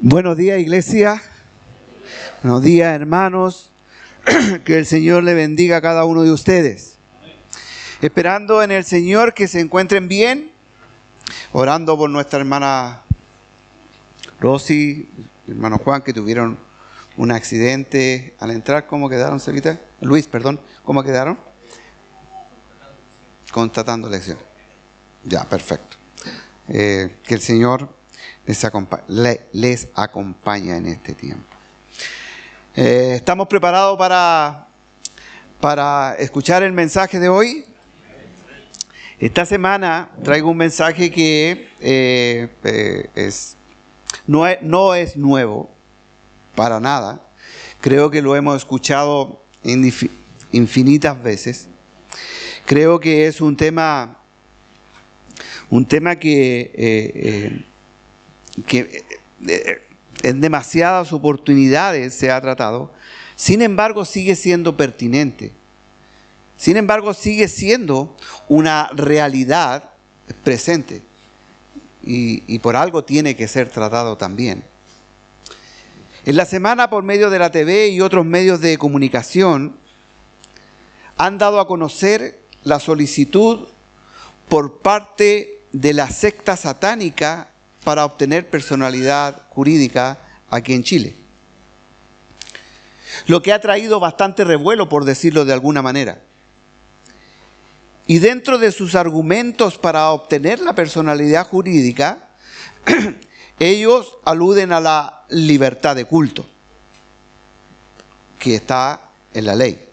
Buenos días, iglesia. Buenos días, hermanos. Que el Señor le bendiga a cada uno de ustedes. Esperando en el Señor que se encuentren bien. Orando por nuestra hermana Rosy, hermano Juan, que tuvieron un accidente al entrar. ¿Cómo quedaron, Celita? Luis, perdón. ¿Cómo quedaron? Constatando lecciones. Ya, perfecto. Que el Señor les acompaña en este tiempo. ¿Estamos preparados para escuchar el mensaje de hoy? Esta semana traigo un mensaje que no es nuevo para nada. Creo que lo hemos escuchado infinitas veces. Creo que es un tema que en demasiadas oportunidades se ha tratado. Sin embargo, sigue siendo pertinente. Sin embargo, sigue siendo una realidad presente. Y por algo tiene que ser tratado también. En la semana, por medio de la TV y otros medios de comunicación, han dado a conocer la solicitud por parte de la secta satánica para obtener personalidad jurídica aquí en Chile. Lo que ha traído bastante revuelo, por decirlo de alguna manera. Y dentro de sus argumentos para obtener la personalidad jurídica, ellos aluden a la libertad de culto, que está en la ley.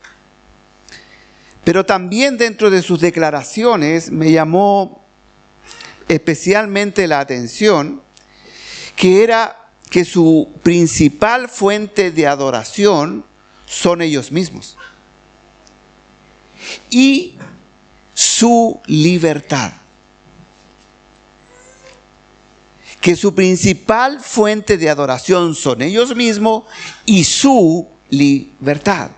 Pero también dentro de sus declaraciones me llamó especialmente la atención que su principal fuente de adoración son ellos mismos y su libertad. Que su principal fuente de adoración son ellos mismos y su libertad.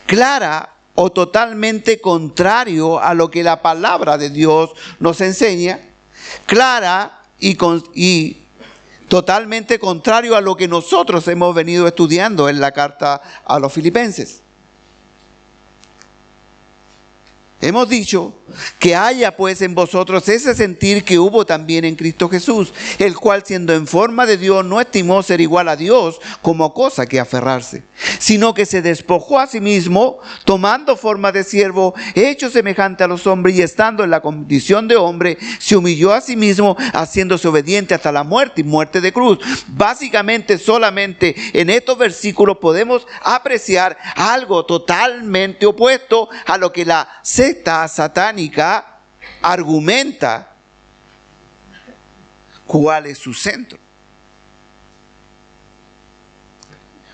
Clara o totalmente contrario a lo que la palabra de Dios nos enseña, clara y totalmente contrario a lo que nosotros hemos venido estudiando en la carta a los Filipenses. Hemos dicho que haya pues en vosotros ese sentir que hubo también en Cristo Jesús, el cual siendo en forma de Dios no estimó ser igual a Dios como cosa que aferrarse, sino que se despojó a sí mismo, tomando forma de siervo, hecho semejante a los hombres y estando en la condición de hombre, se humilló a sí mismo, haciéndose obediente hasta la muerte y muerte de cruz. Básicamente, solamente en estos versículos podemos apreciar algo totalmente opuesto a lo que la secta satánica argumenta cuál es su centro.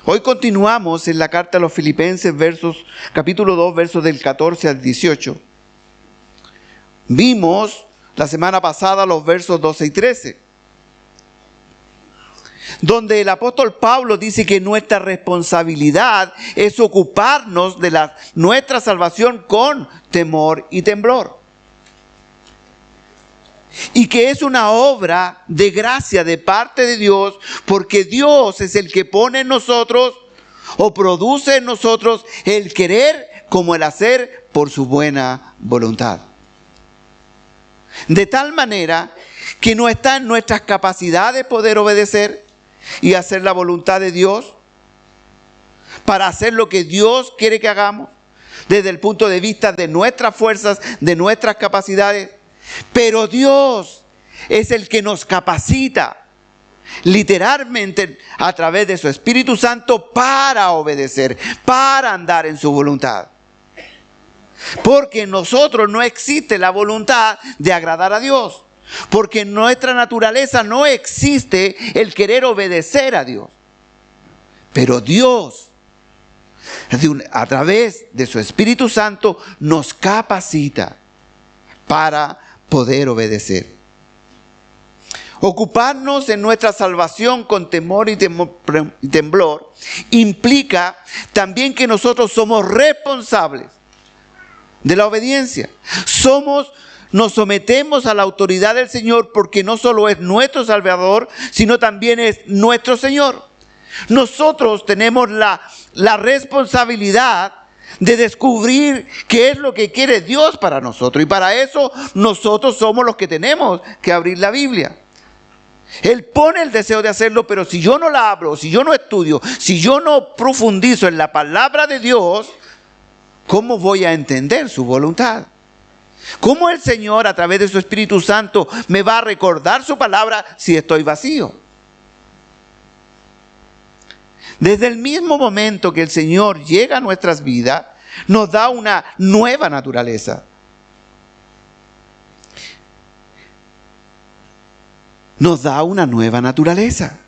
Hoy continuamos en la carta a los Filipenses, capítulo 2, versos del 14 al 18. Vimos la semana pasada los versos 12 y 13, donde el apóstol Pablo dice que nuestra responsabilidad es ocuparnos de nuestra salvación con temor y temblor. Y que es una obra de gracia de parte de Dios, porque Dios es el que pone en nosotros o produce en nosotros el querer como el hacer por su buena voluntad. De tal manera que no está en nuestras capacidades poder obedecer y hacer la voluntad de Dios para hacer lo que Dios quiere que hagamos desde el punto de vista de nuestras fuerzas, de nuestras capacidades. Pero Dios es el que nos capacita literalmente a través de su Espíritu Santo para obedecer, para andar en su voluntad. Porque en nosotros no existe la voluntad de agradar a Dios. Porque en nuestra naturaleza no existe el querer obedecer a Dios. Pero Dios, a través de su Espíritu Santo, nos capacita para poder obedecer. Ocuparnos en nuestra salvación con temor y temblor implica también que nosotros somos responsables de la obediencia. Somos nos sometemos a la autoridad del Señor porque no solo es nuestro Salvador, sino también es nuestro Señor. Nosotros tenemos la responsabilidad de descubrir qué es lo que quiere Dios para nosotros. Y para eso nosotros somos los que tenemos que abrir la Biblia. Él pone el deseo de hacerlo, pero si yo no la abro, si yo no estudio, si yo no profundizo en la palabra de Dios, ¿cómo voy a entender su voluntad? ¿Cómo el Señor a través de su Espíritu Santo me va a recordar su palabra si estoy vacío? Desde el mismo momento que el Señor llega a nuestras vidas, nos da una nueva naturaleza. Nos da una nueva naturaleza.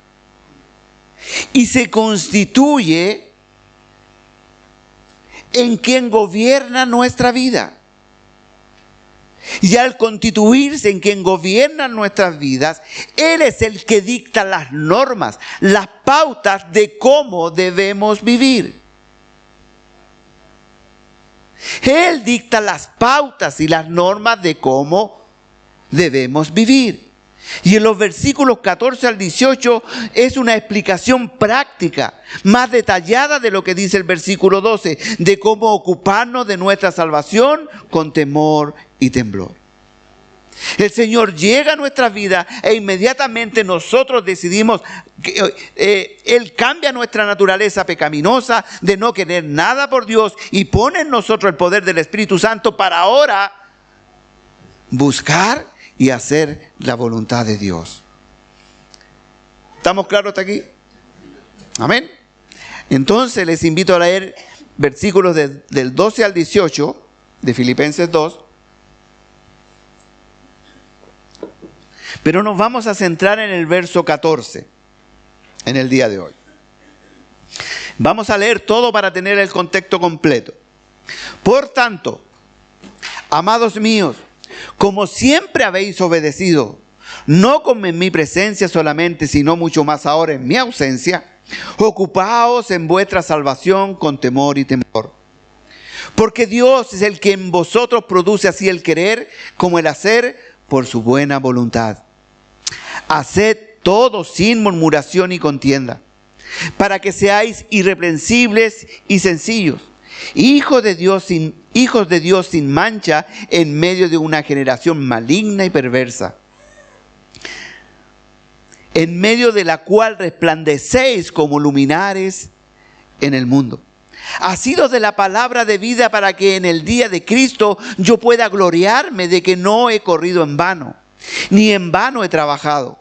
Y se constituye en quien gobierna nuestra vida. Y al constituirse en quien gobierna nuestras vidas, Él es el que dicta las normas, las pautas de cómo debemos vivir. Él dicta las pautas y las normas de cómo debemos vivir. Y en los versículos 14 al 18 es una explicación práctica, más detallada de lo que dice el versículo 12, de cómo ocuparnos de nuestra salvación con temor y temblor. El Señor llega a nuestras vidas e inmediatamente nosotros decidimos que Él cambia nuestra naturaleza pecaminosa de no querer nada por Dios y pone en nosotros el poder del Espíritu Santo para ahora buscar y hacer la voluntad de Dios. ¿Estamos claros hasta aquí? Amén. Entonces les invito a leer versículos del 12 al 18 de Filipenses 2. Pero nos vamos a centrar en el verso 14 en el día de hoy. Vamos a leer todo para tener el contexto completo. Por tanto, amados míos, como siempre habéis obedecido, no como en mi presencia solamente, sino mucho más ahora en mi ausencia, ocupaos en vuestra salvación con temor y temor. Porque Dios es el que en vosotros produce así el querer como el hacer por su buena voluntad. Haced todo sin murmuración y contienda, para que seáis irreprensibles y sencillos, hijos de Dios sin mancha en medio de una generación maligna y perversa, en medio de la cual resplandecéis como luminares en el mundo. Asidos de la palabra de vida, para que en el día de Cristo yo pueda gloriarme de que no he corrido en vano, ni en vano he trabajado.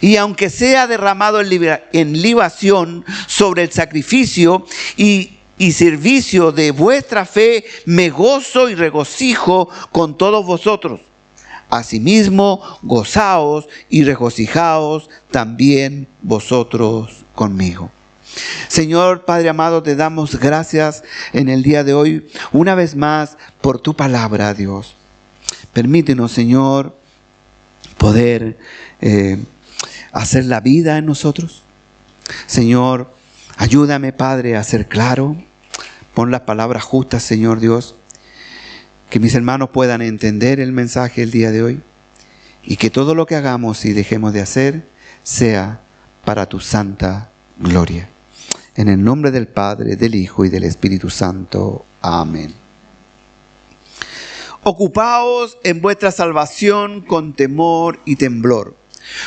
Y aunque sea derramado en libación sobre el sacrificio y servicio de vuestra fe, me gozo y regocijo con todos vosotros. Asimismo, gozaos y regocijaos también vosotros conmigo. Señor Padre amado, te damos gracias en el día de hoy, una vez más, por tu palabra, Dios. Permítenos, Señor, poder hacer la vida en nosotros. Señor, ayúdame, Padre, a ser claro. Pon las palabras justas, Señor Dios. Que mis hermanos puedan entender el mensaje el día de hoy. Y que todo lo que hagamos y dejemos de hacer sea para tu santa gloria. En el nombre del Padre, del Hijo y del Espíritu Santo. Amén. Ocupaos en vuestra salvación con temor y temblor,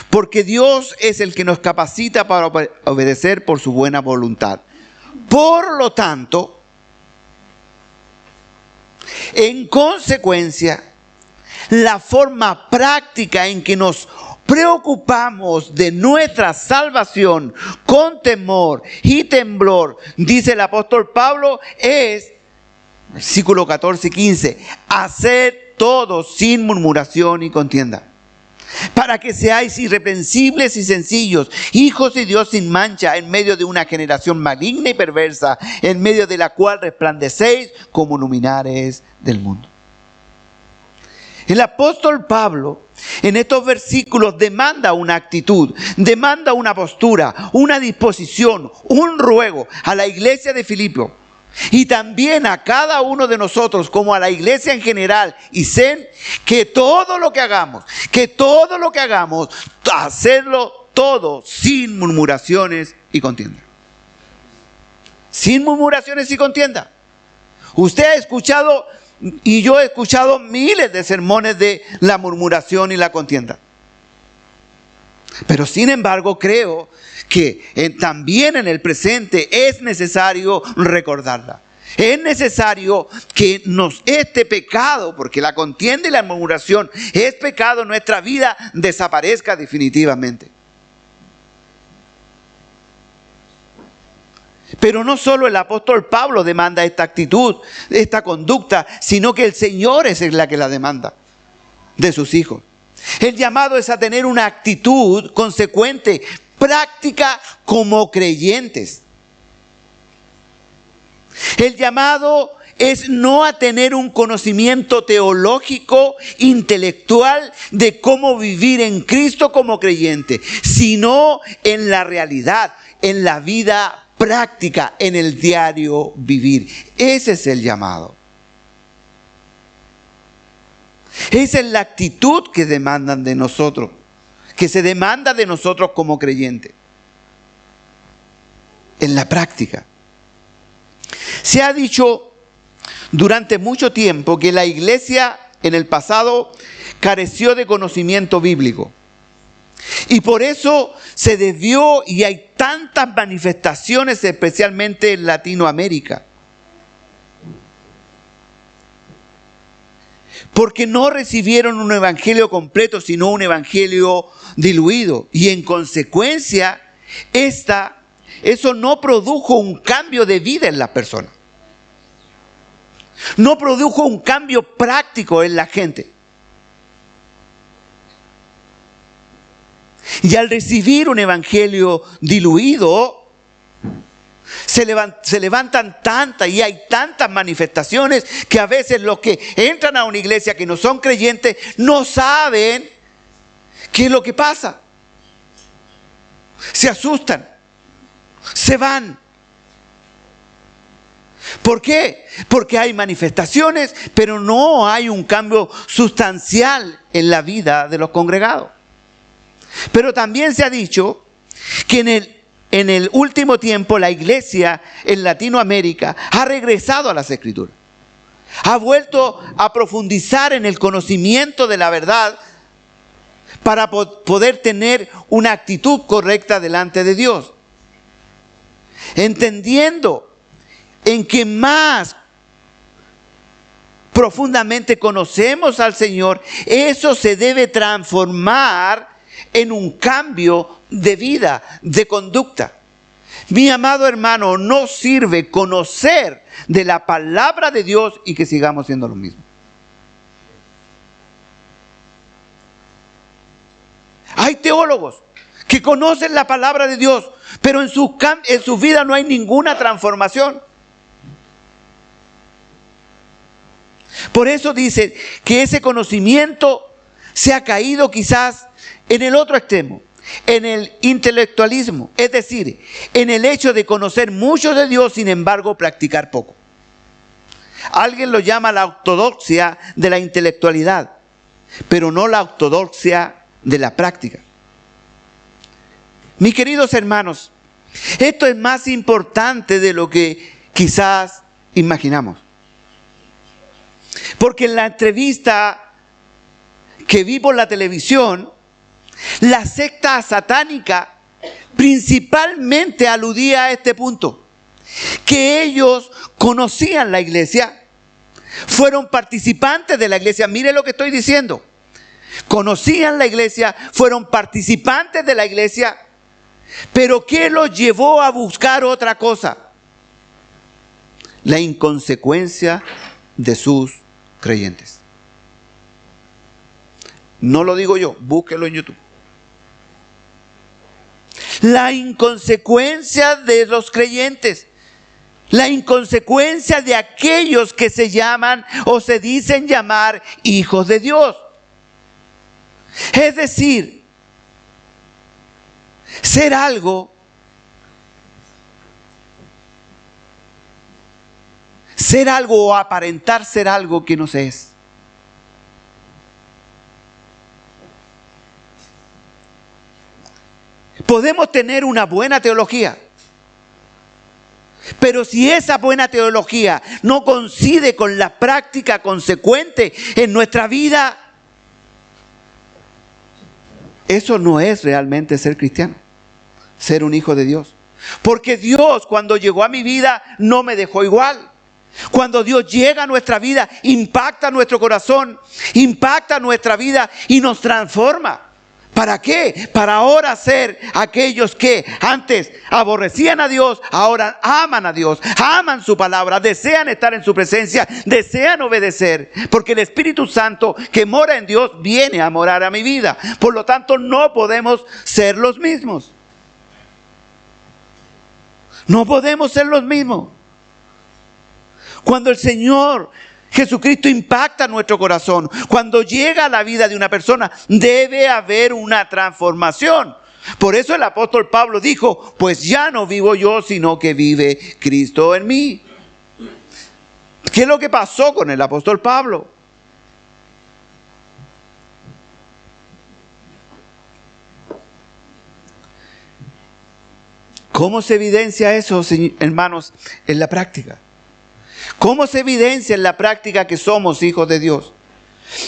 porque Dios es el que nos capacita para obedecer por su buena voluntad. Por lo tanto, en consecuencia, la forma práctica en que nos preocupamos de nuestra salvación con temor y temblor, dice el apóstol Pablo, es, versículo 14 y 15, haced todo sin murmuración y contienda, para que seáis irreprensibles y sencillos, hijos de Dios sin mancha, en medio de una generación maligna y perversa, en medio de la cual resplandecéis como luminares del mundo. El apóstol Pablo en estos versículos demanda una actitud, demanda una postura, una disposición, un ruego a la iglesia de Filipo, Y también a cada uno de nosotros, como a la iglesia en general, y sé que todo lo que hagamos, hacerlo todo sin murmuraciones y contienda. Sin murmuraciones y contienda. Usted ha escuchado, y yo he escuchado miles de sermones de la murmuración y la contienda. Pero sin embargo creo que también en el presente es necesario recordarla. Es necesario que este pecado, porque la contienda y la murmuración es pecado en nuestra vida, desaparezca definitivamente. Pero no solo el apóstol Pablo demanda esta actitud, esta conducta, sino que el Señor es la que la demanda de sus hijos. El llamado es a tener una actitud consecuente, práctica como creyentes. El llamado es no a tener un conocimiento teológico, intelectual de cómo vivir en Cristo como creyente, sino en la realidad, en la vida práctica, en el diario vivir. Ese es el llamado. Esa es la actitud que demandan de nosotros, que se demanda de nosotros como creyentes. En la práctica. Se ha dicho durante mucho tiempo que la iglesia en el pasado careció de conocimiento bíblico. Y por eso se desvió y hay tantas manifestaciones, especialmente en Latinoamérica. Porque no recibieron un evangelio completo, sino un evangelio diluido. Y en consecuencia, eso no produjo un cambio de vida en las personas. No produjo un cambio práctico en la gente. Y al recibir un evangelio diluido, se levantan tantas y hay tantas manifestaciones que a veces los que entran a una iglesia que no son creyentes no saben qué es lo que pasa. Se asustan, se van. ¿Por qué? Porque hay manifestaciones, pero no hay un cambio sustancial en la vida de los congregados. Pero también se ha dicho que en el último tiempo la iglesia en Latinoamérica ha regresado a las Escrituras. Ha vuelto a profundizar en el conocimiento de la verdad para poder tener una actitud correcta delante de Dios. Entendiendo en que más profundamente conocemos al Señor, eso se debe transformar en un cambio de vida, de conducta. Mi amado hermano, no sirve conocer de la palabra de Dios y que sigamos siendo lo mismo. Hay teólogos que conocen la palabra de Dios, pero en su vida no hay ninguna transformación. Por eso dice que ese conocimiento se ha caído quizás en el otro extremo, en el intelectualismo, es decir, en el hecho de conocer mucho de Dios, sin embargo, practicar poco. Alguien lo llama la ortodoxia de la intelectualidad, pero no la ortodoxia de la práctica. Mis queridos hermanos, esto es más importante de lo que quizás imaginamos. Porque en la entrevista que vi por la televisión, la secta satánica principalmente aludía a este punto, que ellos conocían la iglesia, fueron participantes de la iglesia. Mire lo que estoy diciendo. Conocían la iglesia, fueron participantes de la iglesia, pero ¿qué los llevó a buscar otra cosa? La inconsecuencia de sus creyentes. No lo digo yo, búsquelo en YouTube. La inconsecuencia de los creyentes. La inconsecuencia de aquellos que se llaman o se dicen llamar hijos de Dios. Es decir, ser algo ser algo o aparentar ser algo que no se es. Podemos tener una buena teología, pero si esa buena teología no coincide con la práctica consecuente en nuestra vida, eso no es realmente ser cristiano, ser un hijo de Dios. Porque Dios, cuando llegó a mi vida, no me dejó igual. Cuando Dios llega a nuestra vida, impacta nuestro corazón, impacta nuestra vida y nos transforma. ¿Para qué? Para ahora ser aquellos que antes aborrecían a Dios, ahora aman a Dios, aman su palabra, desean estar en su presencia, desean obedecer. Porque el Espíritu Santo que mora en Dios viene a morar a mi vida. Por lo tanto, no podemos ser los mismos. No podemos ser los mismos. Cuando el Señor Jesucristo impacta nuestro corazón, cuando llega a la vida de una persona, debe haber una transformación. Por eso el apóstol Pablo dijo, pues ya no vivo yo, sino que vive Cristo en mí. ¿Qué es lo que pasó con el apóstol Pablo? ¿Cómo se evidencia eso, hermanos, en la práctica? ¿Cómo se evidencia en la práctica que somos hijos de Dios?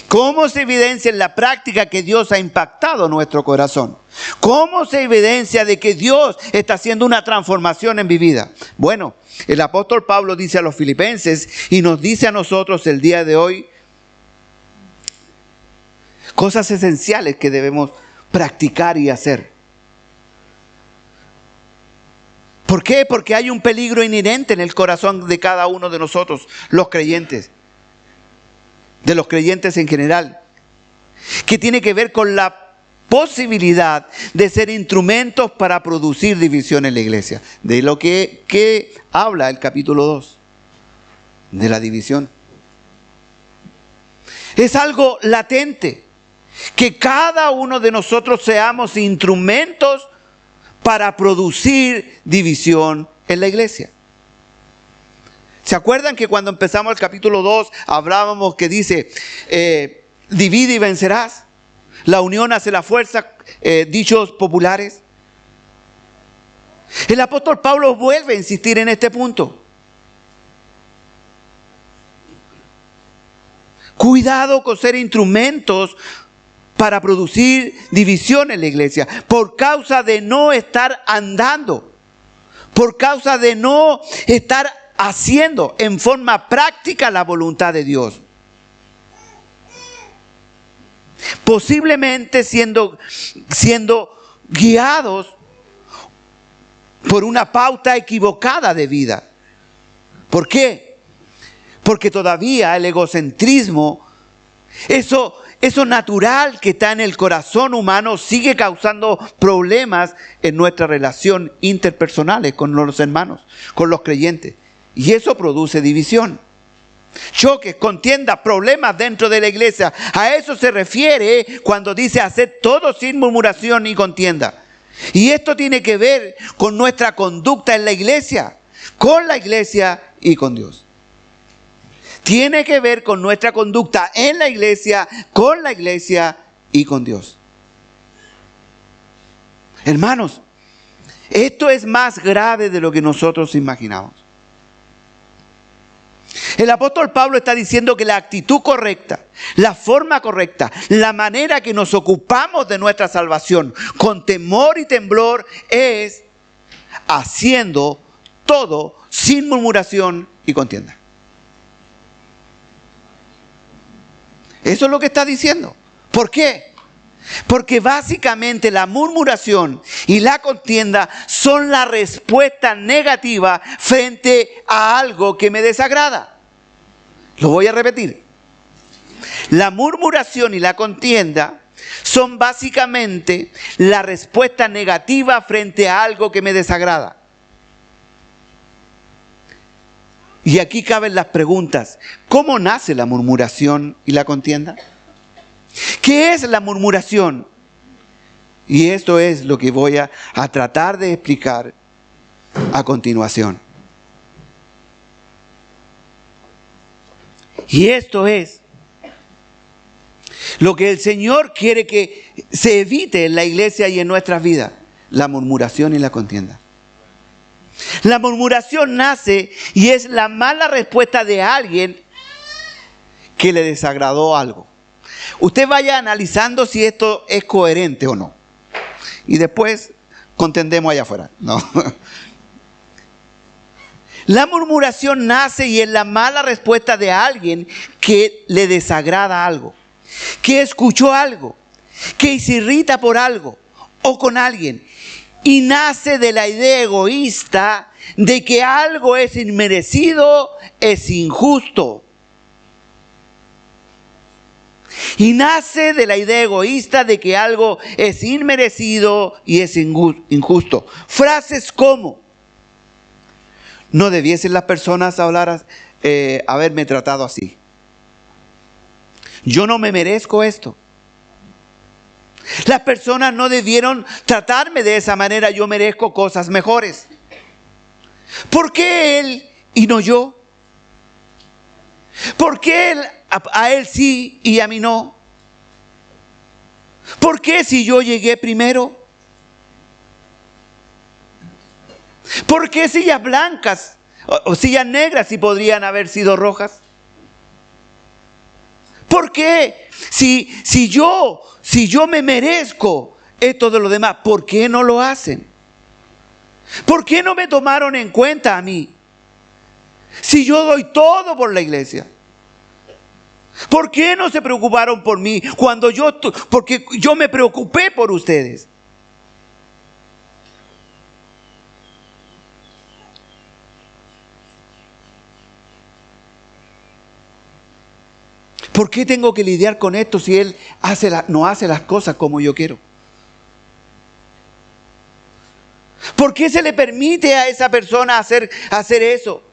¿Cómo se evidencia en la práctica que Dios ha impactado nuestro corazón? ¿Cómo se evidencia de que Dios está haciendo una transformación en mi vida? Bueno, el apóstol Pablo dice a los filipenses y nos dice a nosotros el día de hoy cosas esenciales que debemos practicar y hacer. ¿Por qué? Porque hay un peligro inherente en el corazón de cada uno de nosotros, los creyentes, de los creyentes en general, que tiene que ver con la posibilidad de ser instrumentos para producir división en la iglesia. De lo que habla el capítulo 2, de la división. Es algo latente, que cada uno de nosotros seamos instrumentos para producir división en la iglesia. ¿Se acuerdan que cuando empezamos el capítulo 2 hablábamos que dice, divide y vencerás? La unión hace la fuerza, dichos populares. El apóstol Pablo vuelve a insistir en este punto. Cuidado con ser instrumentos para producir división en la iglesia, por causa de no estar andando, por causa de no estar haciendo en forma práctica la voluntad de Dios. Posiblemente siendo guiados por una pauta equivocada de vida. ¿Por qué? Porque todavía el egocentrismo, eso natural que está en el corazón humano, sigue causando problemas en nuestra relación interpersonales con los hermanos, con los creyentes. Y eso produce división. Choques, contiendas, problemas dentro de la iglesia. A eso se refiere cuando dice hacer todo sin murmuración ni contienda. Y esto tiene que ver con nuestra conducta en la iglesia, con la iglesia y con Dios. Tiene que ver con nuestra conducta en la iglesia, con la iglesia y con Dios. Hermanos, esto es más grave de lo que nosotros imaginamos. El apóstol Pablo está diciendo que la actitud correcta, la forma correcta, la manera que nos ocupamos de nuestra salvación con temor y temblor es haciendo todo sin murmuración y contienda. Eso es lo que está diciendo. ¿Por qué? Porque básicamente la murmuración y la contienda son la respuesta negativa frente a algo que me desagrada. Lo voy a repetir. La murmuración y la contienda son básicamente la respuesta negativa frente a algo que me desagrada. Y aquí caben las preguntas. ¿Cómo nace la murmuración y la contienda? ¿Qué es la murmuración? Y esto es lo que voy a tratar de explicar a continuación. Y esto es lo que el Señor quiere que se evite en la iglesia y en nuestras vidas: la murmuración y la contienda. La murmuración nace y es la mala respuesta de alguien que le desagradó algo. Usted vaya analizando si esto es coherente o no. Y después contendemos allá afuera. No. La murmuración nace y es la mala respuesta de alguien que le desagrada algo, que escuchó algo, que se irrita por algo o con alguien. Y nace de la idea egoísta de que algo es inmerecido, es injusto. Y nace de la idea egoísta de que algo es inmerecido y es injusto. Frases como: no debiesen las personas haberme tratado así. Yo no me merezco esto. Las personas no debieron tratarme de esa manera, yo merezco cosas mejores. ¿Por qué él y no yo? ¿Por qué a él sí y a mí no? ¿Por qué si yo llegué primero? ¿Por qué sillas blancas o sillas negras si podrían haber sido rojas? ¿Por qué si yo me merezco esto de los demás, por qué no lo hacen? ¿Por qué no me tomaron en cuenta a mí? Si yo doy todo por la iglesia. ¿Por qué no se preocuparon por mí porque yo me preocupé por ustedes? ¿Por qué tengo que lidiar con esto si él no hace las cosas como yo quiero? ¿Por qué se le permite a esa persona hacer eso?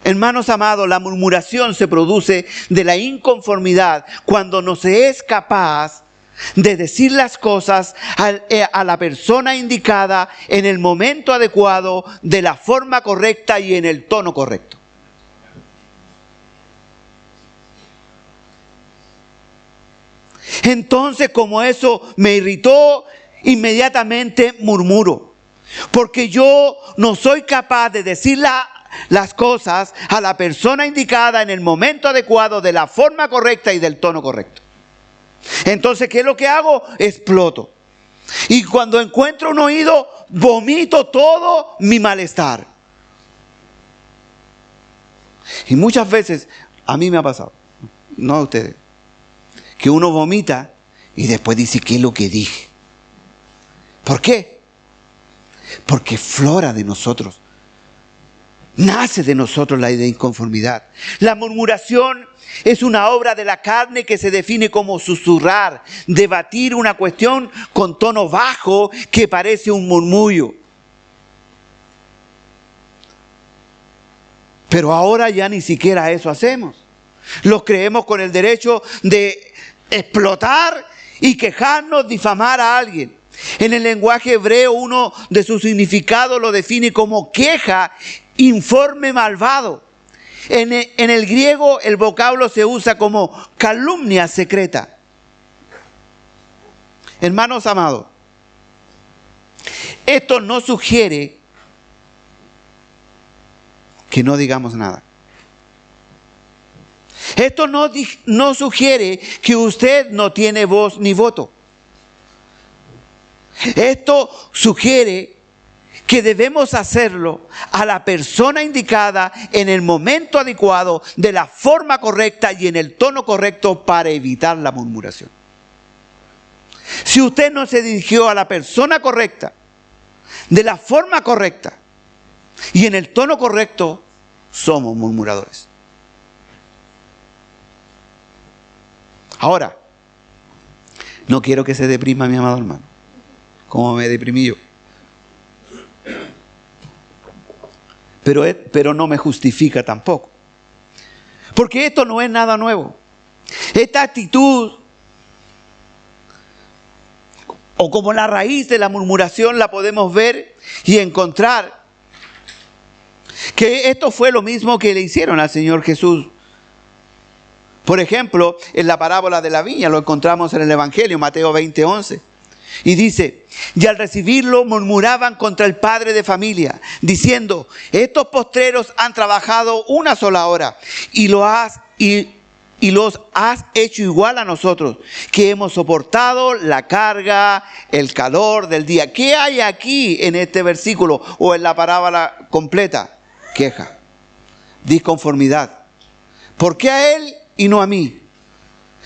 Hermanos amados, la murmuración se produce de la inconformidad cuando no se es capaz de decir las cosas a la persona indicada en el momento adecuado, de la forma correcta y en el tono correcto. Entonces, como eso me irritó, inmediatamente murmuro, porque yo no soy capaz de decir las cosas a la persona indicada en el momento adecuado, de la forma correcta y del tono correcto. Entonces, ¿qué es lo que hago? Exploto. Y cuando encuentro un oído, vomito todo mi malestar. Y muchas veces, a mí me ha pasado, no a ustedes, que uno vomita y después dice: ¿qué es lo que dije? ¿Por qué? Porque flora de nosotros. Nace de nosotros la idea de inconformidad. La murmuración es una obra de la carne que se define como susurrar, debatir una cuestión con tono bajo que parece un murmullo. Pero ahora ya ni siquiera eso hacemos. Los creemos con el derecho de explotar y quejarnos, difamar a alguien. En el lenguaje hebreo, uno de sus significados lo define como queja, informe malvado. En el griego el vocablo se usa como calumnia secreta. Hermanos amados, esto no sugiere que no digamos nada. Esto no sugiere que usted no tiene voz ni voto. Esto sugiere que debemos hacerlo a la persona indicada, en el momento adecuado, de la forma correcta y en el tono correcto, para evitar la murmuración. Si usted no se dirigió a la persona correcta, de la forma correcta y en el tono correcto, somos murmuradores. Ahora, no quiero que se deprima mi amado hermano, como me deprimí yo. Pero no me justifica tampoco. Porque esto no es nada nuevo. Esta actitud, o como la raíz de la murmuración, la podemos ver y encontrar Que esto fue lo mismo que le hicieron al Señor Jesús. Por ejemplo, en la parábola de la viña, lo encontramos en el Evangelio, Mateo 20:11. Y dice, y al recibirlo murmuraban contra el padre de familia, diciendo, estos postreros han trabajado una sola hora y los has hecho igual a nosotros, que hemos soportado la carga, el calor del día. ¿Qué hay aquí en este versículo o en la parábola completa? Queja, disconformidad. ¿Por qué a él y no a mí?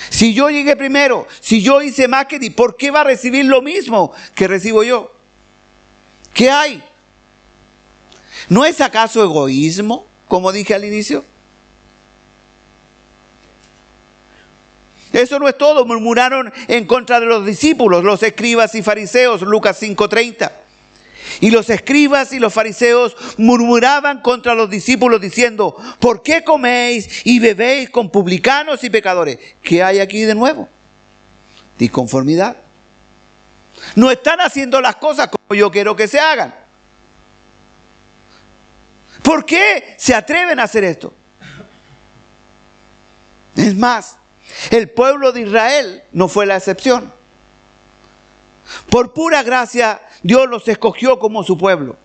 Si yo llegué primero, si yo hice más que ti, ¿por qué va a recibir lo mismo que recibo yo? ¿Qué hay? ¿No es acaso egoísmo, como dije al inicio? Eso no es todo. Murmuraron en contra de los discípulos, los escribas y fariseos, Lucas 5:30. Y los escribas y los fariseos murmuraban contra los discípulos diciendo, ¿por qué coméis y bebéis con publicanos y pecadores? ¿Qué hay aquí de nuevo? Disconformidad. No están haciendo las cosas como yo quiero que se hagan. ¿Por qué se atreven a hacer esto? Es más, el pueblo de Israel no fue la excepción. Por pura gracia, Dios los escogió como su pueblo.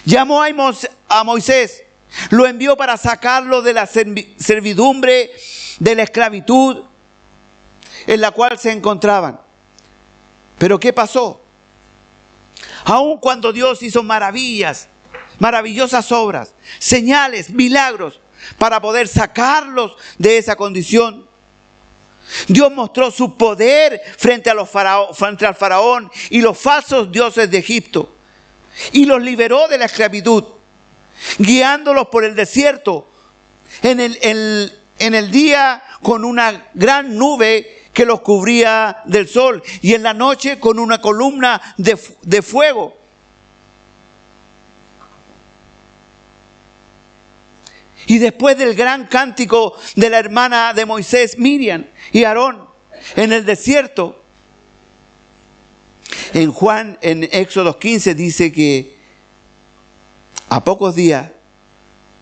Llamó a Moisés, lo envió para sacarlo de la servidumbre, de la esclavitud en la cual se encontraban. Pero ¿qué pasó? Aun cuando Dios hizo maravillosas obras, señales, milagros, para poder sacarlos de esa condición, Dios mostró su poder frente al faraón y los falsos dioses de Egipto, y los liberó de la esclavitud, guiándolos por el desierto en el día con una gran nube que los cubría del sol, y en la noche con una columna de fuego. Y después del gran cántico de la hermana de Moisés, Miriam y Aarón, en el desierto, en Éxodo 15 dice que a pocos días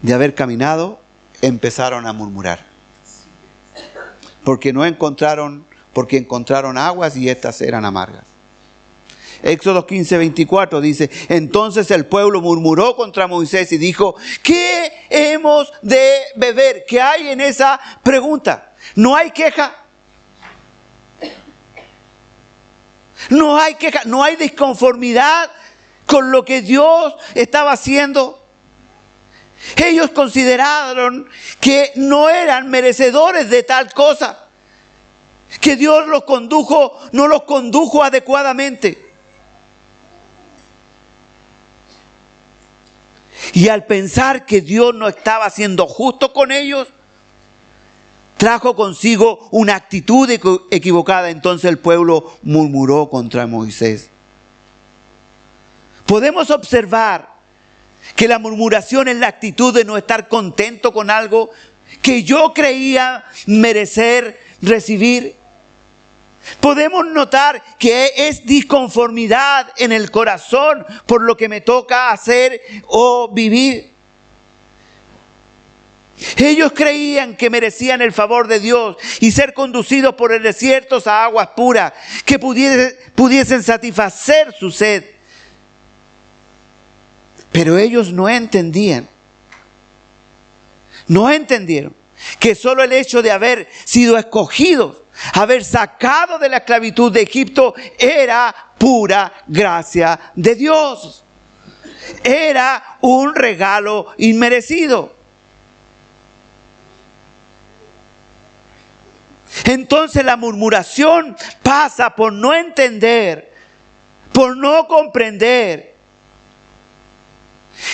de haber caminado, empezaron a murmurar. Porque encontraron aguas y estas eran amargas. Éxodo 15:24 dice, entonces el pueblo murmuró contra Moisés y dijo, ¿qué hemos de beber? ¿Qué hay en esa pregunta? ¿No hay queja? ¿No hay queja? ¿No hay disconformidad con lo que Dios estaba haciendo? Ellos consideraron que no eran merecedores de tal cosa, que Dios no los condujo adecuadamente. Y al pensar que Dios no estaba siendo justo con ellos, trajo consigo una actitud equivocada. Entonces el pueblo murmuró contra Moisés. Podemos observar que la murmuración es la actitud de no estar contento con algo que yo creía merecer recibir. Podemos notar que es disconformidad en el corazón por lo que me toca hacer o vivir. Ellos creían que merecían el favor de Dios y ser conducidos por el desierto a aguas puras que pudiesen satisfacer su sed. Pero ellos no entendieron que solo el hecho de haber sido escogidos, haber sacado de la esclavitud de Egipto, era pura gracia de Dios. Era un regalo inmerecido. Entonces la murmuración pasa por no entender, por no comprender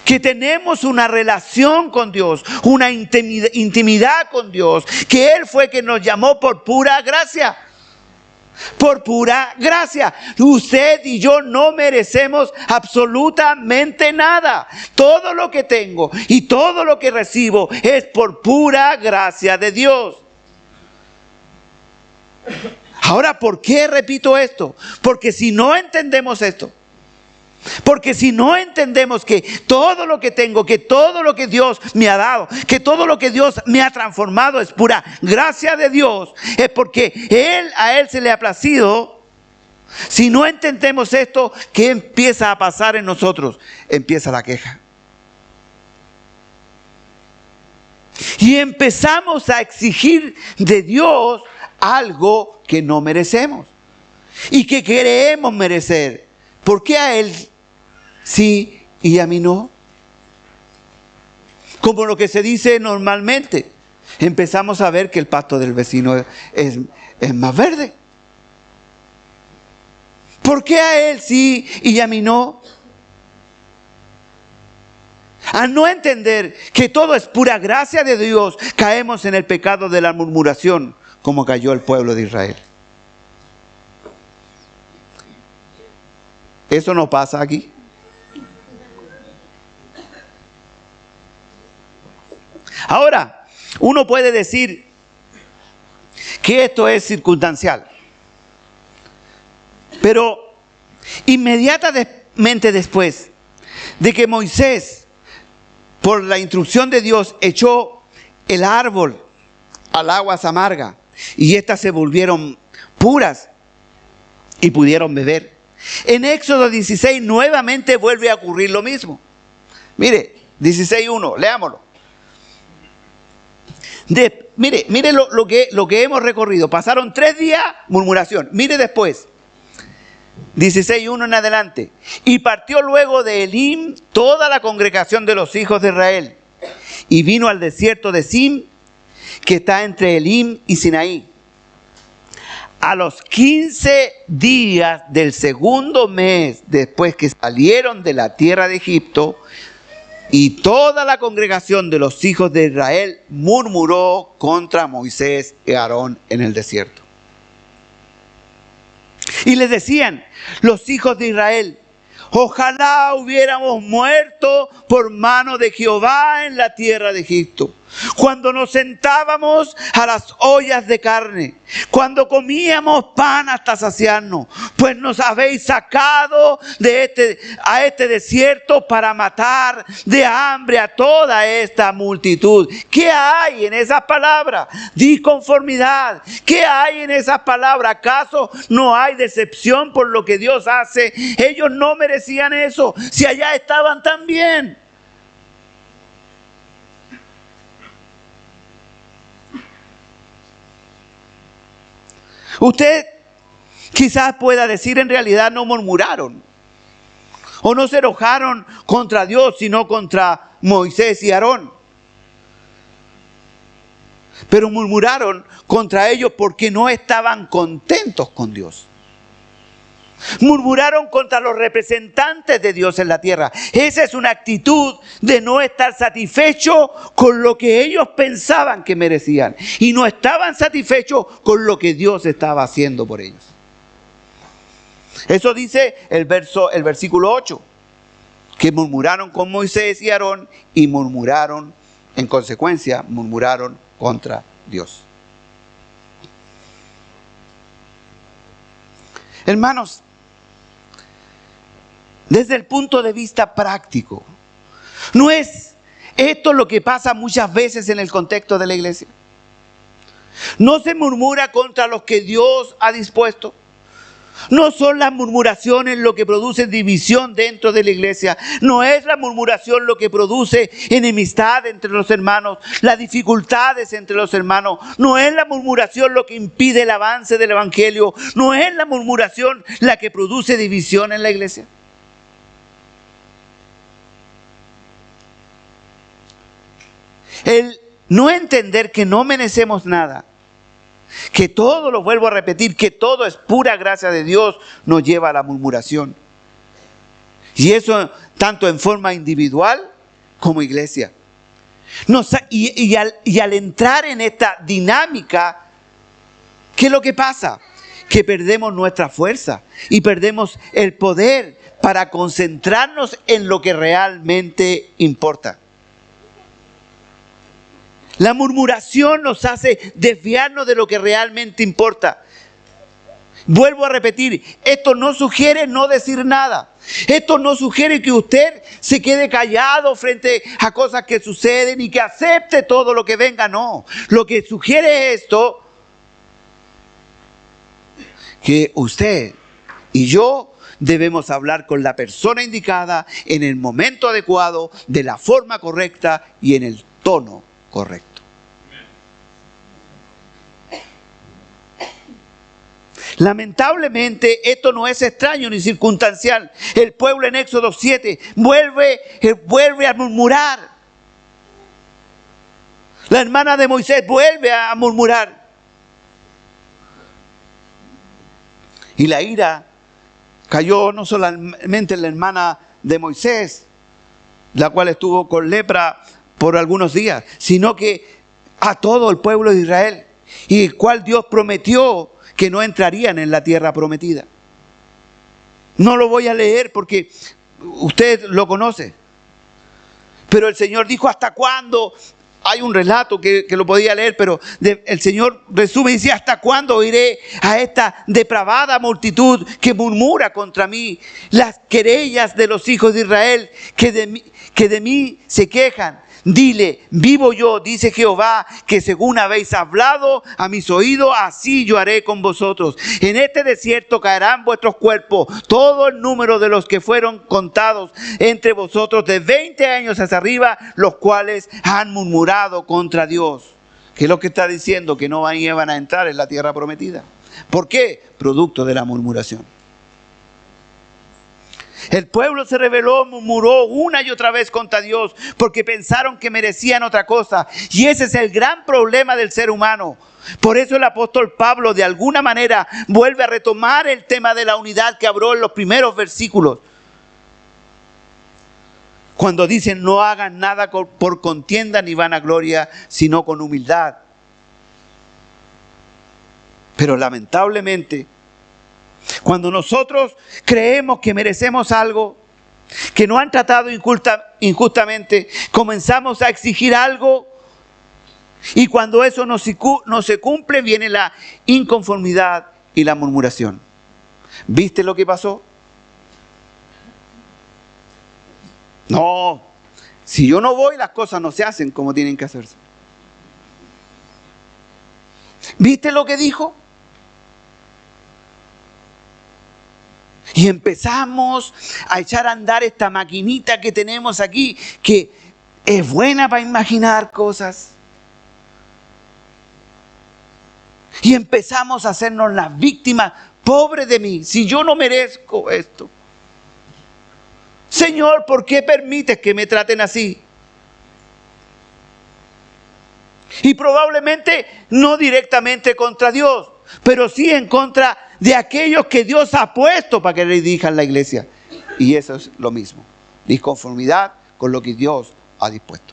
que tenemos una relación con Dios, una intimidad con Dios, que Él fue quien nos llamó por pura gracia. Por pura gracia. Usted y yo no merecemos absolutamente nada. Todo lo que tengo y todo lo que recibo es por pura gracia de Dios. Ahora, ¿por qué repito esto? Porque si no entendemos esto, Porque si no entendemos que todo lo que tengo, que todo lo que Dios me ha dado, que todo lo que Dios me ha transformado es pura gracia de Dios, es porque a Él se le ha placido. Si no entendemos esto, ¿qué empieza a pasar en nosotros? Empieza la queja. Y empezamos a exigir de Dios algo que no merecemos y que creemos merecer. ¿Por qué a Él sí y a mí no? Como lo que se dice normalmente. Empezamos a ver que el pasto del vecino es más verde. ¿Por qué a él sí y a mí no? Al no entender que todo es pura gracia de Dios, caemos en el pecado de la murmuración, como cayó el pueblo de Israel. ¿Eso no pasa aquí? Ahora, uno puede decir que esto es circunstancial. Pero inmediatamente después de que Moisés, por la instrucción de Dios, echó el árbol al aguas amargas y éstas se volvieron puras y pudieron beber. En Éxodo 16 nuevamente vuelve a ocurrir lo mismo. Mire, 16:1, leámoslo. Mire lo que hemos recorrido. Pasaron 3 días, murmuración. Mire después. 16:1 en adelante. Y partió luego de Elim toda la congregación de los hijos de Israel. Y vino al desierto de Sin, que está entre Elim y Sinaí. A los 15 días del segundo mes, después que salieron de la tierra de Egipto, y toda la congregación de los hijos de Israel murmuró contra Moisés y Aarón en el desierto. Y les decían los hijos de Israel: ojalá hubiéramos muerto por mano de Jehová en la tierra de Egipto, cuando nos sentábamos a las ollas de carne, cuando comíamos pan hasta saciarnos, pues nos habéis sacado a este desierto para matar de hambre a toda esta multitud. ¿Qué hay en esas palabras? Disconformidad. ¿Qué hay en esas palabras? ¿Acaso no hay decepción por lo que Dios hace? Ellos no merecían eso, si allá estaban tan bien. Usted quizás pueda decir: en realidad no murmuraron o no se enojaron contra Dios, sino contra Moisés y Aarón. Pero murmuraron contra ellos porque no estaban contentos con Dios. Murmuraron contra los representantes de Dios en la tierra. Esa es una actitud de no estar satisfecho con lo que ellos pensaban que merecían. Y no estaban satisfechos con lo que Dios estaba haciendo por ellos. Eso dice el versículo 8. Que murmuraron con Moisés y Aarón y murmuraron, en consecuencia, murmuraron contra Dios. Hermanos, desde el punto de vista práctico, ¿no es esto lo que pasa muchas veces en el contexto de la iglesia? ¿No se murmura contra los que Dios ha dispuesto? ¿No son las murmuraciones lo que produce división dentro de la iglesia? ¿No es la murmuración lo que produce enemistad entre los hermanos, las dificultades entre los hermanos? ¿No es la murmuración lo que impide el avance del evangelio? ¿No es la murmuración la que produce división en la iglesia? El no entender que no merecemos nada, que todo, lo vuelvo a repetir, que todo es pura gracia de Dios, nos lleva a la murmuración. Y eso tanto en forma individual como iglesia. Y al entrar en esta dinámica, ¿qué es lo que pasa? Que perdemos nuestra fuerza y perdemos el poder para concentrarnos en lo que realmente importa. La murmuración nos hace desviarnos de lo que realmente importa. Vuelvo a repetir, esto no sugiere no decir nada. Esto no sugiere que usted se quede callado frente a cosas que suceden y que acepte todo lo que venga, no. Lo que sugiere esto, que usted y yo debemos hablar con la persona indicada en el momento adecuado, de la forma correcta y en el tono correcto. Lamentablemente esto no es extraño ni circunstancial. El pueblo en Éxodo 7 vuelve a murmurar. La hermana de Moisés vuelve a murmurar. Y la ira cayó no solamente en la hermana de Moisés, la cual estuvo con lepra por algunos días, sino que a todo el pueblo de Israel, y el cual Dios prometió que no entrarían en la tierra prometida. No lo voy a leer porque usted lo conoce. Pero el Señor dijo, ¿hasta cuándo? Hay un relato que lo podía leer, pero el Señor resume y dice, ¿hasta cuándo oiré a esta depravada multitud que murmura contra mí? Las querellas de los hijos de Israel que de mí se quejan. Dile, vivo yo, dice Jehová, que según habéis hablado a mis oídos, así yo haré con vosotros. En este desierto caerán vuestros cuerpos, todo el número de los que fueron contados entre vosotros de 20 años hacia arriba, los cuales han murmurado contra Dios. ¿Qué es lo que está diciendo? Que no iban a entrar en la tierra prometida. ¿Por qué? Producto de la murmuración. El pueblo se rebeló, murmuró una y otra vez contra Dios porque pensaron que merecían otra cosa. Y ese es el gran problema del ser humano. Por eso el apóstol Pablo de alguna manera vuelve a retomar el tema de la unidad que habló en los primeros versículos. Cuando dicen no hagan nada por contienda ni vanagloria, sino con humildad. Pero lamentablemente, cuando nosotros creemos que merecemos algo, que nos han tratado injustamente, comenzamos a exigir algo y cuando eso no se cumple viene la inconformidad y la murmuración. ¿Viste lo que pasó? No, si yo no voy las cosas no se hacen como tienen que hacerse. ¿Viste lo que dijo? Y empezamos a echar a andar esta maquinita que tenemos aquí, que es buena para imaginar cosas. Y empezamos a hacernos las víctimas. Pobre de mí, si yo no merezco esto. Señor, ¿por qué permites que me traten así? Y probablemente no directamente contra Dios, pero sí en contra de aquellos que Dios ha puesto para que le dirijan la iglesia. Y eso es lo mismo, disconformidad con lo que Dios ha dispuesto.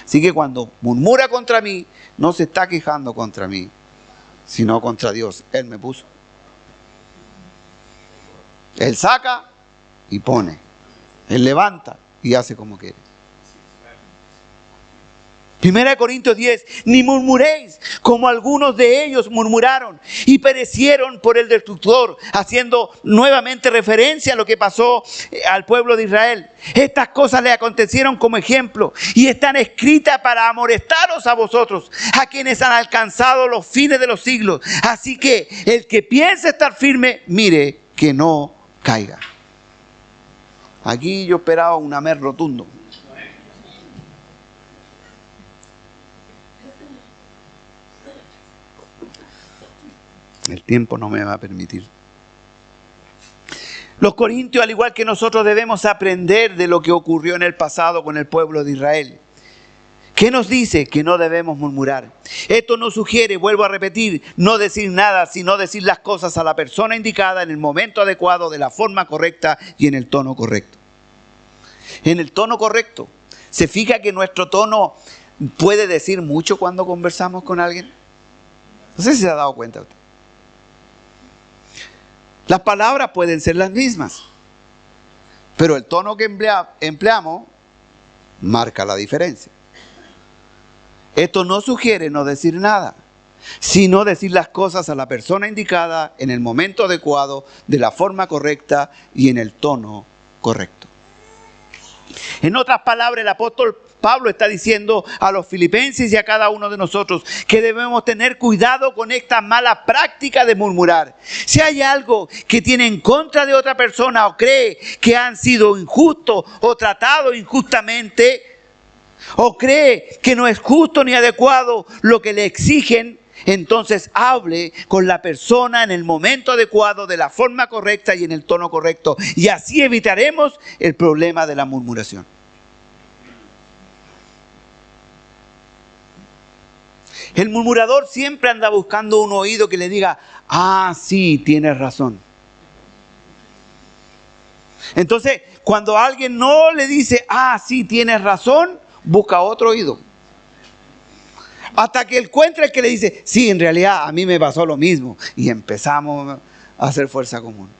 Así que cuando murmura contra mí, no se está quejando contra mí, sino contra Dios. Él me puso. Él saca y pone. Él levanta y hace como quiere. 1 Corintios 10, ni murmuréis como algunos de ellos murmuraron y perecieron por el destructor, haciendo nuevamente referencia a lo que pasó al pueblo de Israel. Estas cosas le acontecieron como ejemplo y están escritas para amonestaros a vosotros, a quienes han alcanzado los fines de los siglos. Así que el que piense estar firme, mire que no caiga. Aquí yo esperaba un amén rotundo. El tiempo no me va a permitir. Los corintios, al igual que nosotros, debemos aprender de lo que ocurrió en el pasado con el pueblo de Israel. ¿Qué nos dice? Que no debemos murmurar. Esto nos sugiere, vuelvo a repetir, no decir nada, sino decir las cosas a la persona indicada en el momento adecuado, de la forma correcta y en el tono correcto. En el tono correcto. ¿Se fija que nuestro tono puede decir mucho cuando conversamos con alguien? No sé si se ha dado cuenta usted. Las palabras pueden ser las mismas, pero el tono que empleamos marca la diferencia. Esto no sugiere no decir nada, sino decir las cosas a la persona indicada, en el momento adecuado, de la forma correcta y en el tono correcto. En otras palabras, el apóstol Pablo está diciendo a los filipenses y a cada uno de nosotros que debemos tener cuidado con esta mala práctica de murmurar. Si hay algo que tiene en contra de otra persona o cree que han sido injustos o tratados injustamente, o cree que no es justo ni adecuado lo que le exigen, entonces hable con la persona en el momento adecuado, de la forma correcta y en el tono correcto. Y así evitaremos el problema de la murmuración. El murmurador siempre anda buscando un oído que le diga, ah, sí, tienes razón. Entonces, cuando alguien no le dice, ah, sí, tienes razón, busca otro oído. Hasta que encuentre el que le dice, sí, en realidad a mí me pasó lo mismo. Y empezamos a hacer fuerza común.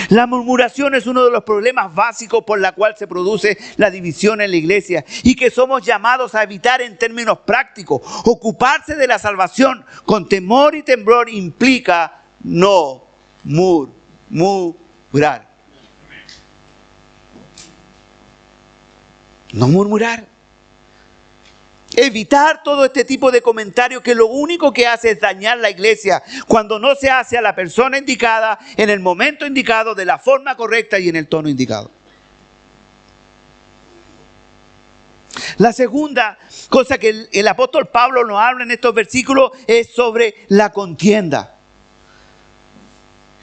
La murmuración es uno de los problemas básicos por la cual se produce la división en la iglesia y que somos llamados a evitar en términos prácticos. Ocuparse de la salvación con temor y temblor implica no murmurar. No murmurar. Evitar todo este tipo de comentarios que lo único que hace es dañar la iglesia cuando no se hace a la persona indicada, en el momento indicado, de la forma correcta y en el tono indicado. La segunda cosa que el apóstol Pablo nos habla en estos versículos es sobre la contienda.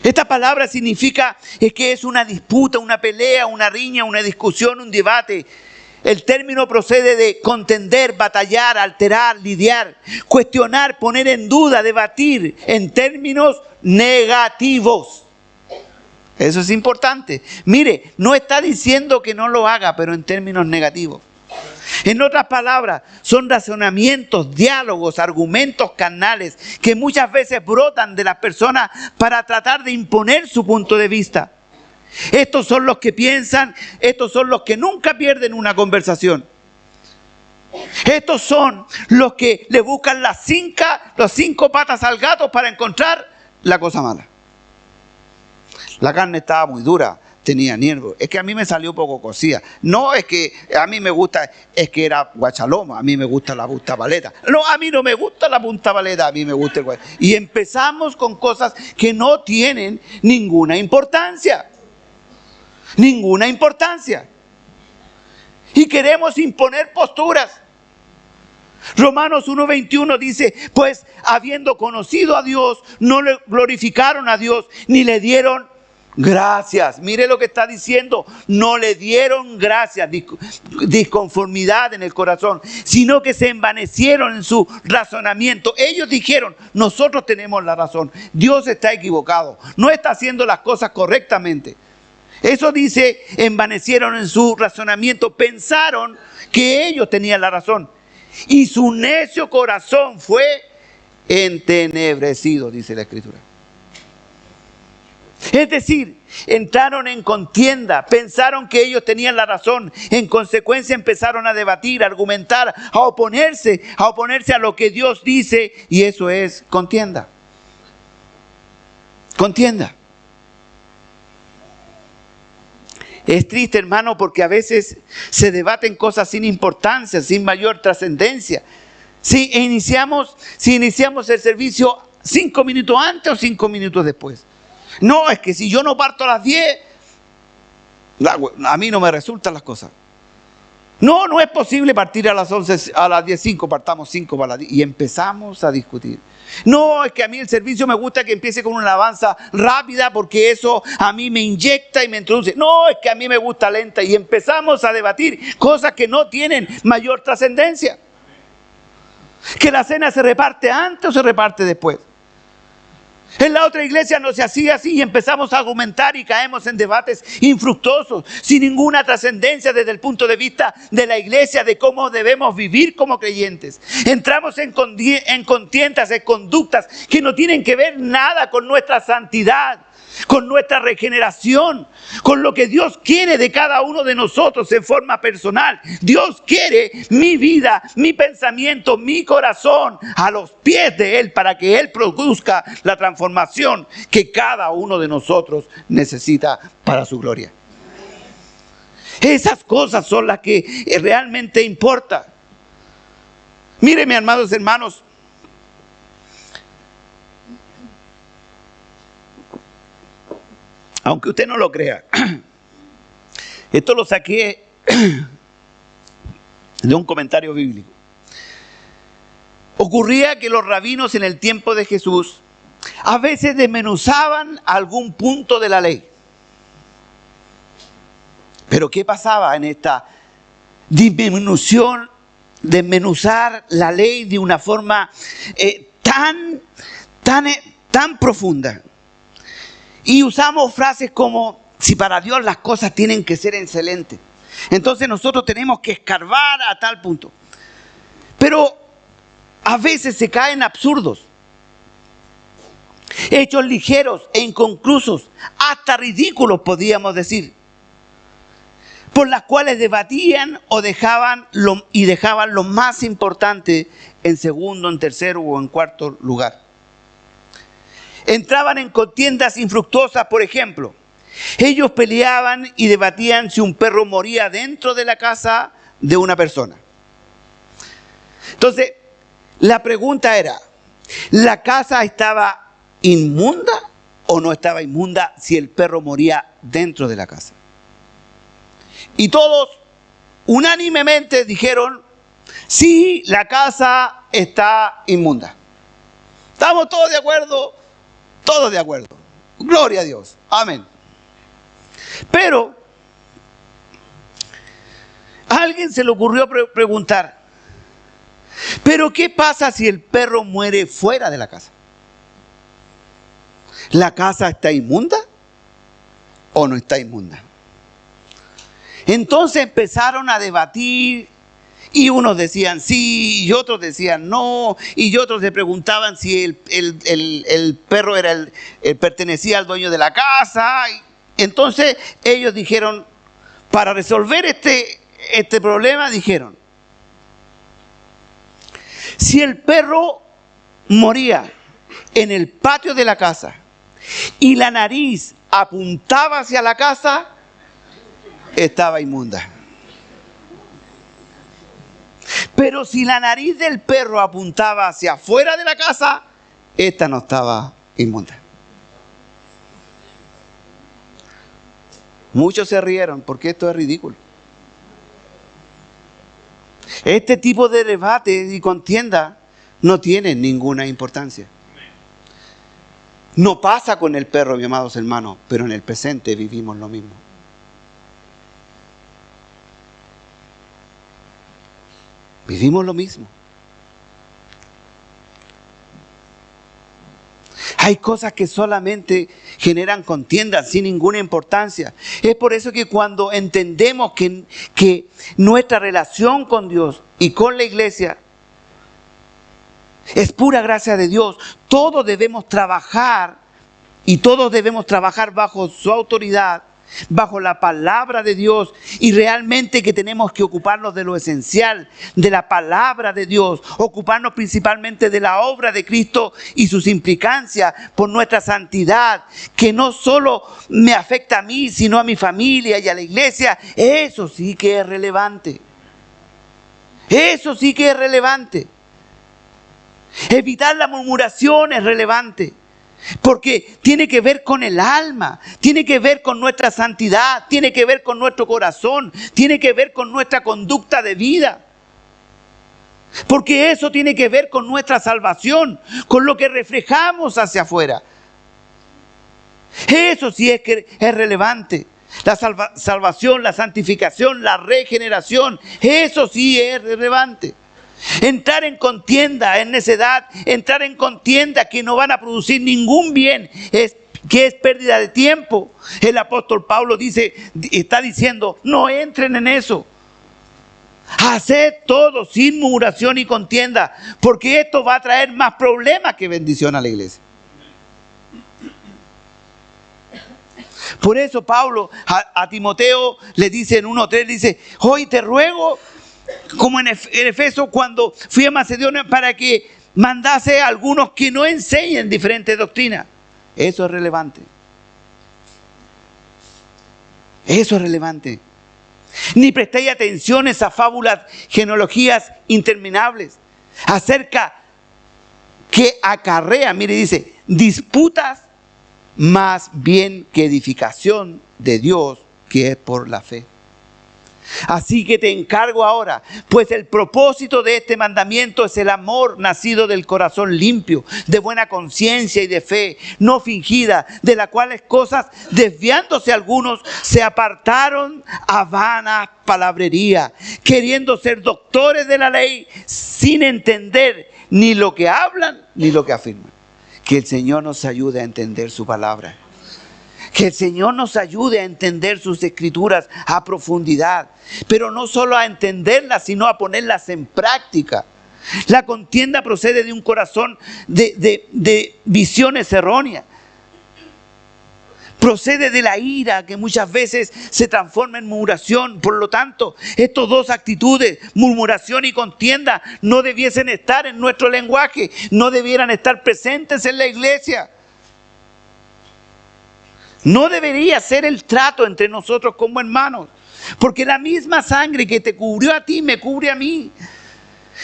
Esta palabra significa que es una disputa, una pelea, una riña, una discusión, un debate. El término procede de contender, batallar, alterar, lidiar, cuestionar, poner en duda, debatir en términos negativos. Eso es importante. Mire, no está diciendo que no lo haga, pero en términos negativos. En otras palabras, son razonamientos, diálogos, argumentos carnales que muchas veces brotan de las personas para tratar de imponer su punto de vista. Estos son los que piensan, estos son los que nunca pierden una conversación. Estos son los que le buscan las 5 patas al gato para encontrar la cosa mala. La carne estaba muy dura, tenía nervios. Es que a mí me salió poco cocida. No es que a mí me gusta, es que era guachaloma, a mí me gusta la punta paleta. No, a mí no me gusta la punta paleta, a mí me gusta el guachaloma. Y empezamos con cosas que no tienen ninguna importancia. Ninguna importancia. Y queremos imponer posturas. Romanos 1:21 dice, pues habiendo conocido a Dios, no le glorificaron a Dios, ni le dieron gracias. Mire lo que está diciendo, no le dieron gracias, disconformidad en el corazón, sino que se envanecieron en su razonamiento. Ellos dijeron, nosotros tenemos la razón, Dios está equivocado, no está haciendo las cosas correctamente. Eso dice, envanecieron en su razonamiento, pensaron que ellos tenían la razón. Y su necio corazón fue entenebrecido, dice la Escritura. Es decir, entraron en contienda, pensaron que ellos tenían la razón. En consecuencia empezaron a debatir, a argumentar, a oponerse a lo que Dios dice. Y eso es contienda. Contienda. Es triste, hermano, porque a veces se debaten cosas sin importancia, sin mayor trascendencia. Si iniciamos el servicio 5 minutos antes o 5 minutos después. No, es que si yo no parto a las 10, a mí no me resultan las cosas. No es posible partir a las 11, a las 10:05, partamos 5 para las 10 y empezamos a discutir. No, es que a mí el servicio me gusta que empiece con una alabanza rápida porque eso a mí me inyecta y me introduce. No, es que a mí me gusta lenta y empezamos a debatir cosas que no tienen mayor trascendencia. Que la cena se reparte antes o se reparte después. En la otra iglesia no se hacía así y empezamos a argumentar y caemos en debates infructuosos, sin ninguna trascendencia desde el punto de vista de la iglesia, de cómo debemos vivir como creyentes. Entramos en contiendas, en conductas que no tienen que ver nada con nuestra santidad. con nuestra regeneración, con lo que Dios quiere de cada uno de nosotros en forma personal. Dios quiere mi vida, mi pensamiento, mi corazón a los pies de Él para que Él produzca la transformación que cada uno de nosotros necesita para su gloria. Esas cosas son las que realmente importan. Mírenme, amados hermanos, aunque usted no lo crea, esto lo saqué de un comentario bíblico. Ocurría que los rabinos en el tiempo de Jesús a veces desmenuzaban algún punto de la ley. Pero ¿qué pasaba en esta disminución, desmenuzar la ley de una forma tan profunda? Y usamos frases como, si para Dios las cosas tienen que ser excelentes, entonces nosotros tenemos que escarbar a tal punto. Pero a veces se caen absurdos, hechos ligeros e inconclusos, hasta ridículos podríamos decir, por las cuales debatían o dejaban lo más importante en segundo, en tercero o en cuarto lugar. Entraban en contiendas infructuosas, por ejemplo. Ellos peleaban y debatían si un perro moría dentro de la casa de una persona. Entonces, la pregunta era, ¿la casa estaba inmunda o no estaba inmunda si el perro moría dentro de la casa? Y todos unánimemente dijeron, sí, la casa está inmunda. ¿Estamos todos de acuerdo? Todos de acuerdo. Gloria a Dios. Amén. Pero a alguien se le ocurrió preguntar, ¿pero qué pasa si el perro muere fuera de la casa? ¿La casa está inmunda o no está inmunda? Entonces empezaron a debatir y unos decían sí y otros decían no, y otros se preguntaban si el perro pertenecía al dueño de la casa. Entonces ellos dijeron, para resolver este problema, dijeron, si el perro moría en el patio de la casa y la nariz apuntaba hacia la casa, estaba inmunda. Pero si la nariz del perro apuntaba hacia afuera de la casa, esta no estaba inmunda. Muchos se rieron porque esto es ridículo. Este tipo de debate y contienda no tiene ninguna importancia. No pasa con el perro, mis amados hermanos, pero en el presente vivimos lo mismo. Vivimos lo mismo. Hay cosas que solamente generan contiendas sin ninguna importancia. Es por eso que cuando entendemos que nuestra relación con Dios y con la iglesia es pura gracia de Dios, todos debemos trabajar y todos debemos trabajar bajo su autoridad, bajo la palabra de Dios, y realmente que tenemos que ocuparnos de lo esencial, de la palabra de Dios, ocuparnos principalmente de la obra de Cristo y sus implicancias por nuestra santidad, que no solo me afecta a mí, sino a mi familia y a la iglesia. Eso sí que es relevante. Eso sí que es relevante. Evitar la murmuración es relevante. Porque tiene que ver con el alma, tiene que ver con nuestra santidad, tiene que ver con nuestro corazón, tiene que ver con nuestra conducta de vida. Porque eso tiene que ver con nuestra salvación, con lo que reflejamos hacia afuera. Eso sí es que es relevante. La salvación, la santificación, la regeneración, eso sí es relevante. Entrar en contienda es necedad, entrar en contienda que no van a producir ningún bien, que es pérdida de tiempo. El apóstol Pablo está diciendo, no entren en eso. Haced todo sin murmuración y contienda, porque esto va a traer más problemas que bendición a la iglesia. Por eso Pablo a Timoteo le dice en 1:3, dice, hoy te ruego, como en Efeso cuando fui a Macedonia, para que mandase a algunos que no enseñen diferentes doctrinas. Eso es relevante. Eso es relevante. Ni prestéis atención a esas fábulas, genealogías interminables, acerca que acarrea, mire, dice, disputas más bien que edificación de Dios, que es por la fe. Así que te encargo ahora, pues el propósito de este mandamiento es el amor nacido del corazón limpio, de buena conciencia y de fe, no fingida, de las cuales cosas, desviándose algunos, se apartaron a vana palabrería, queriendo ser doctores de la ley, sin entender ni lo que hablan ni lo que afirman. Que el Señor nos ayude a entender su palabra. Que el Señor nos ayude a entender sus escrituras a profundidad. Pero no solo a entenderlas, sino a ponerlas en práctica. La contienda procede de un corazón de visiones erróneas. Procede de la ira que muchas veces se transforma en murmuración. Por lo tanto, estas dos actitudes, murmuración y contienda, no debiesen estar en nuestro lenguaje. No debieran estar presentes en la iglesia. No debería ser el trato entre nosotros como hermanos. Porque la misma sangre que te cubrió a ti, me cubre a mí.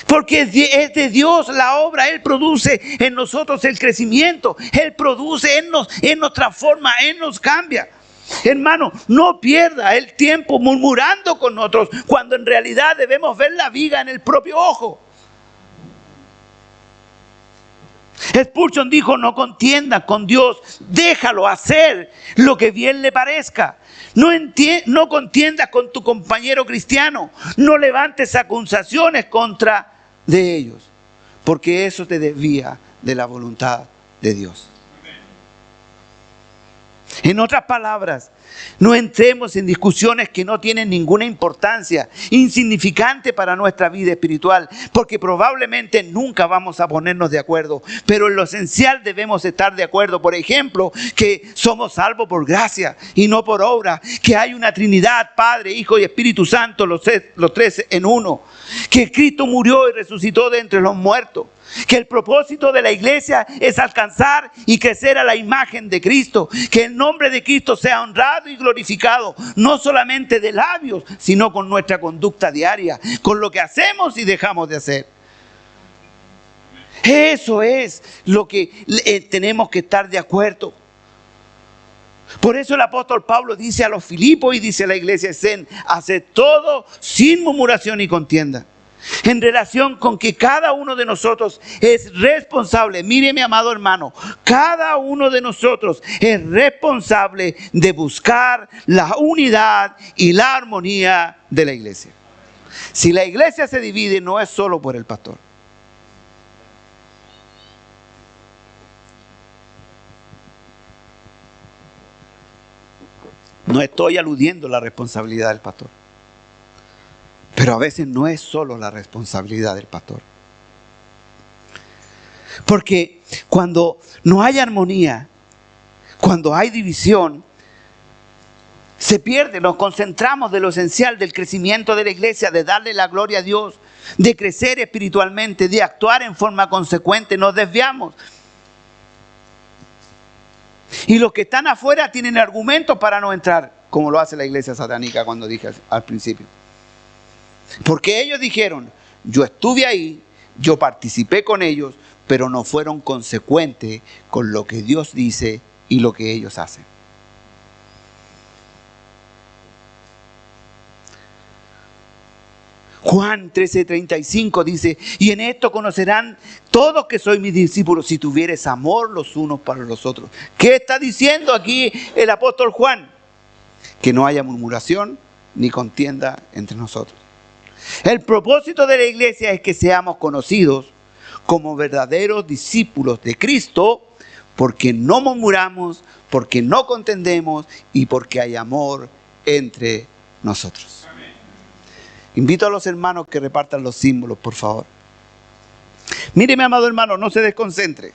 Porque es de Dios la obra. Él produce en nosotros el crecimiento. Él produce, Él nos transforma, Él nos cambia. Hermano, no pierda el tiempo murmurando con otros, cuando en realidad debemos ver la viga en el propio ojo. Spurgeon dijo, no contiendas con Dios, déjalo hacer lo que bien le parezca. No contiendas con tu compañero cristiano, no levantes acusaciones contra de ellos, porque eso te desvía de la voluntad de Dios. En otras palabras, no entremos en discusiones que no tienen ninguna importancia, insignificante para nuestra vida espiritual, porque probablemente nunca vamos a ponernos de acuerdo, pero en lo esencial debemos estar de acuerdo. Por ejemplo, que somos salvos por gracia y no por obra, que hay una Trinidad, Padre, Hijo y Espíritu Santo, los tres en uno, que Cristo murió y resucitó de entre los muertos, que el propósito de la iglesia es alcanzar y crecer a la imagen de Cristo, que el nombre de Cristo sea honrado y glorificado, no solamente de labios, sino con nuestra conducta diaria, con lo que hacemos y dejamos de hacer. Eso es lo que tenemos que estar de acuerdo. Por eso el apóstol Pablo dice a los Filipos y dice a la iglesia Zen, haced todo sin murmuración y contienda. En relación con que cada uno de nosotros es responsable, mire mi amado hermano, cada uno de nosotros es responsable de buscar la unidad y la armonía de la iglesia. Si la iglesia se divide, no es solo por el pastor. No estoy aludiendo a la responsabilidad del pastor. Pero a veces no es solo la responsabilidad del pastor. Porque cuando no hay armonía, cuando hay división, se pierde, nos concentramos de lo esencial del crecimiento de la iglesia, de darle la gloria a Dios, de crecer espiritualmente, de actuar en forma consecuente, nos desviamos. Y los que están afuera tienen argumentos para no entrar, como lo hace la iglesia satánica cuando dije al principio. Porque ellos dijeron, yo estuve ahí, yo participé con ellos, pero no fueron consecuentes con lo que Dios dice y lo que ellos hacen. Juan 13:35 dice, y en esto conocerán todos que sois mis discípulos, si tuvieres amor los unos para los otros. ¿Qué está diciendo aquí el apóstol Juan? Que no haya murmuración ni contienda entre nosotros. El propósito de la iglesia es que seamos conocidos como verdaderos discípulos de Cristo, porque no murmuramos, porque no contendemos y porque hay amor entre nosotros. Amén. Invito a los hermanos que repartan los símbolos, por favor. Mire, mi amado hermano, no se desconcentre.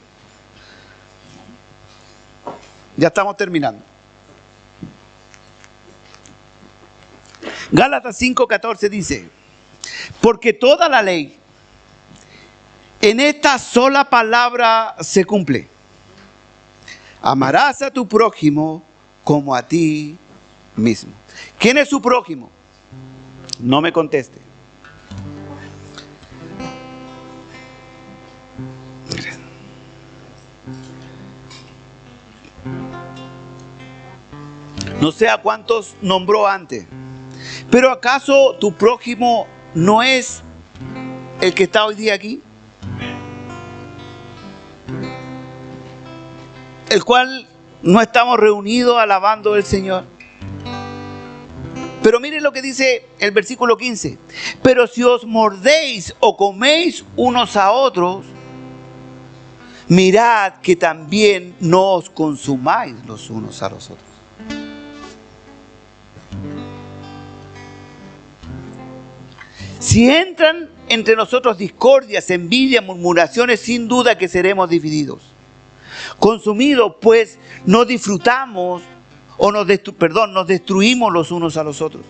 Ya estamos terminando. Gálatas 5:14 dice: porque toda la ley en esta sola palabra se cumple: amarás a tu prójimo como a ti mismo. ¿Quién es su prójimo? No me conteste. No sé a cuántos nombró antes, pero ¿acaso tu prójimo no es el que está hoy día aquí? El cual no estamos reunidos alabando al Señor. Pero miren lo que dice el versículo 15. Pero si os mordéis o coméis unos a otros, mirad que también no os consumáis los unos a los otros. Si entran entre nosotros discordias, envidias, murmuraciones, sin duda que seremos divididos. Consumidos, pues no disfrutamos o nos destruimos los unos a los otros.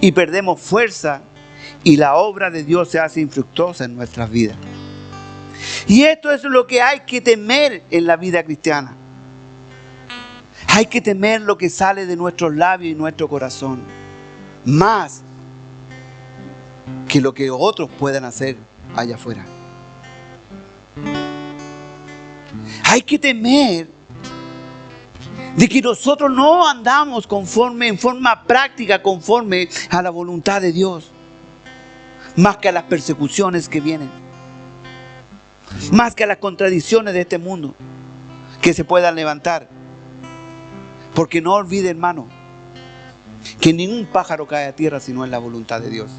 Y perdemos fuerza y la obra de Dios se hace infructuosa en nuestras vidas. Y esto es lo que hay que temer en la vida cristiana. Hay que temer lo que sale de nuestros labios y nuestro corazón, más que lo que otros puedan hacer allá afuera. Hay que temer de que nosotros no andamos en forma práctica, conforme a la voluntad de Dios, más que a las persecuciones que vienen, más que a las contradicciones de este mundo que se puedan levantar. Porque no olvide, hermano, que ningún pájaro cae a tierra si no es la voluntad de Dios.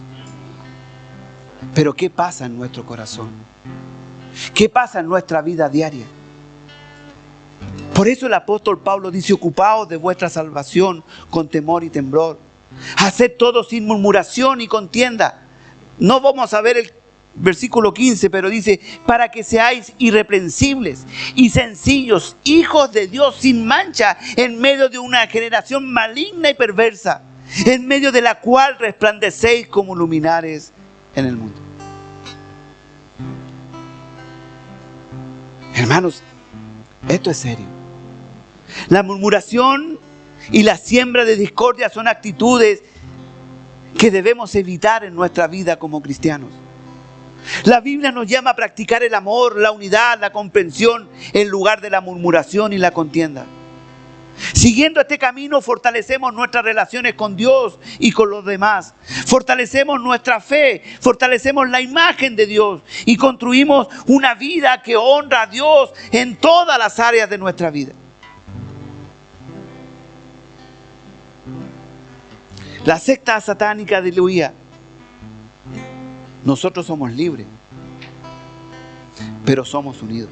Pero ¿qué pasa en nuestro corazón? ¿Qué pasa en nuestra vida diaria? Por eso el apóstol Pablo dice: ocupaos de vuestra salvación con temor y temblor. Haced todo sin murmuración y contienda. No vamos a ver el versículo 15, pero dice: para que seáis irreprensibles y sencillos, hijos de Dios sin mancha, en medio de una generación maligna y perversa, en medio de la cual resplandecéis como luminares en el mundo. Hermanos, esto es serio. La murmuración y la siembra de discordia son actitudes que debemos evitar en nuestra vida como cristianos. La Biblia nos llama a practicar el amor, la unidad, la comprensión, en lugar de la murmuración y la contienda. Siguiendo este camino fortalecemos nuestras relaciones con Dios y con los demás. Fortalecemos nuestra fe, fortalecemos la imagen de Dios y construimos una vida que honra a Dios en todas las áreas de nuestra vida. La secta satánica diluía: nosotros somos libres, pero somos unidos.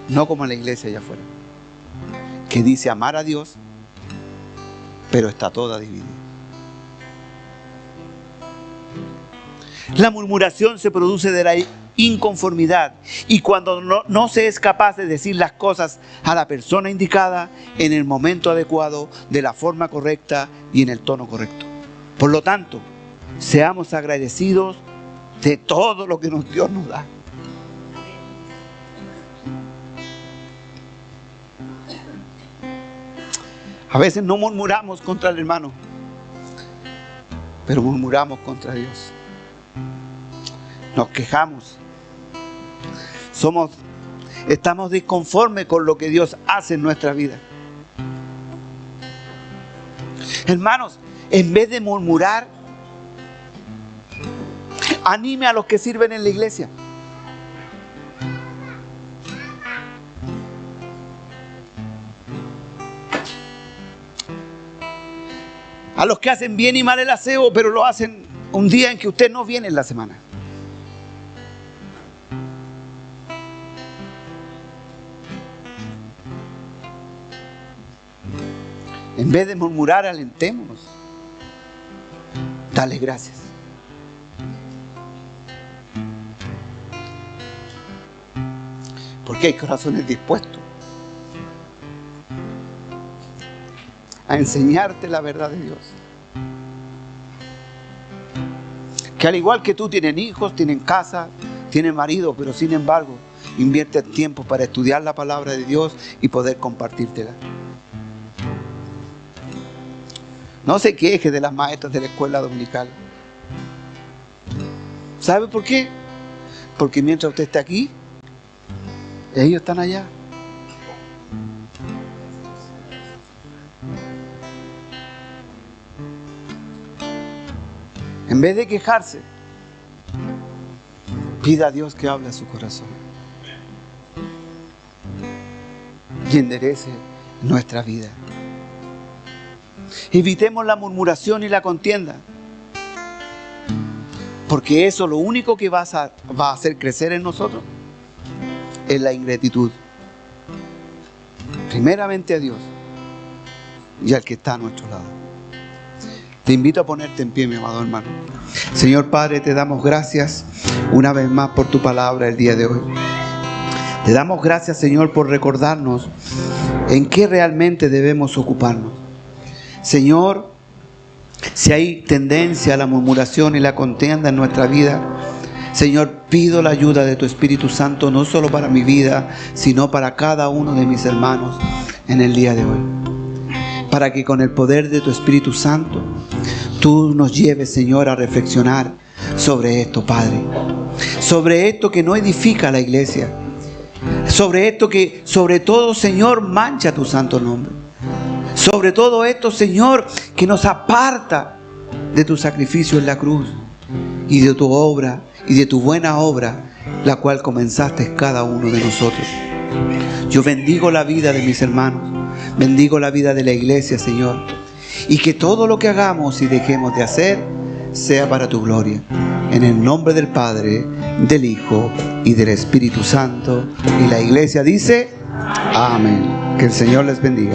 No como la iglesia allá afuera, que dice amar a Dios, pero está toda dividida. La murmuración se produce de la inconformidad, y cuando no se es capaz de decir las cosas a la persona indicada, en el momento adecuado, de la forma correcta y en el tono correcto. Por lo tanto, seamos agradecidos de todo lo que Dios nos da. A veces no murmuramos contra el hermano, pero murmuramos contra Dios. Nos quejamos. Estamos disconformes con lo que Dios hace en nuestra vida. Hermanos, en vez de murmurar, anime a los que sirven en la iglesia. A los que hacen bien y mal el aseo, pero lo hacen un día en que usted no viene en la semana. En vez de murmurar, alentémonos. Dale gracias. Porque hay corazones dispuestos a enseñarte la verdad de Dios. que al igual que tú tienen hijos, tienen casa, tienen marido, pero sin embargo invierte tiempo para estudiar la palabra de Dios y poder compartírtela. No se queje de las maestras de la escuela dominical. ¿Sabe por qué? Porque mientras usted está aquí, ellos están allá. En vez de quejarse, pida a Dios que hable a su corazón y enderece nuestra vida. Evitemos la murmuración y la contienda, porque eso lo único que va a hacer crecer en nosotros es la ingratitud. Primeramente a Dios y al que está a nuestro lado. Te invito a ponerte en pie, mi amado hermano. Señor Padre, te damos gracias una vez más por tu palabra el día de hoy. Te damos gracias, Señor, por recordarnos en qué realmente debemos ocuparnos. Señor, si hay tendencia a la murmuración y la contienda en nuestra vida, Señor, pido la ayuda de tu Espíritu Santo, no solo para mi vida, sino para cada uno de mis hermanos en el día de hoy. Para que con el poder de tu Espíritu Santo, tú nos lleves, Señor, a reflexionar sobre esto, Padre. Sobre esto que no edifica la iglesia. Sobre esto que, sobre todo, Señor, mancha tu santo nombre. Sobre todo esto, Señor, que nos aparta de tu sacrificio en la cruz y de tu obra y de tu buena obra, la cual comenzaste cada uno de nosotros. Yo bendigo la vida de mis hermanos, bendigo la vida de la iglesia, Señor, y que todo lo que hagamos y dejemos de hacer sea para tu gloria. En el nombre del Padre, del Hijo y del Espíritu Santo. Y la iglesia dice: amén. Que el Señor les bendiga.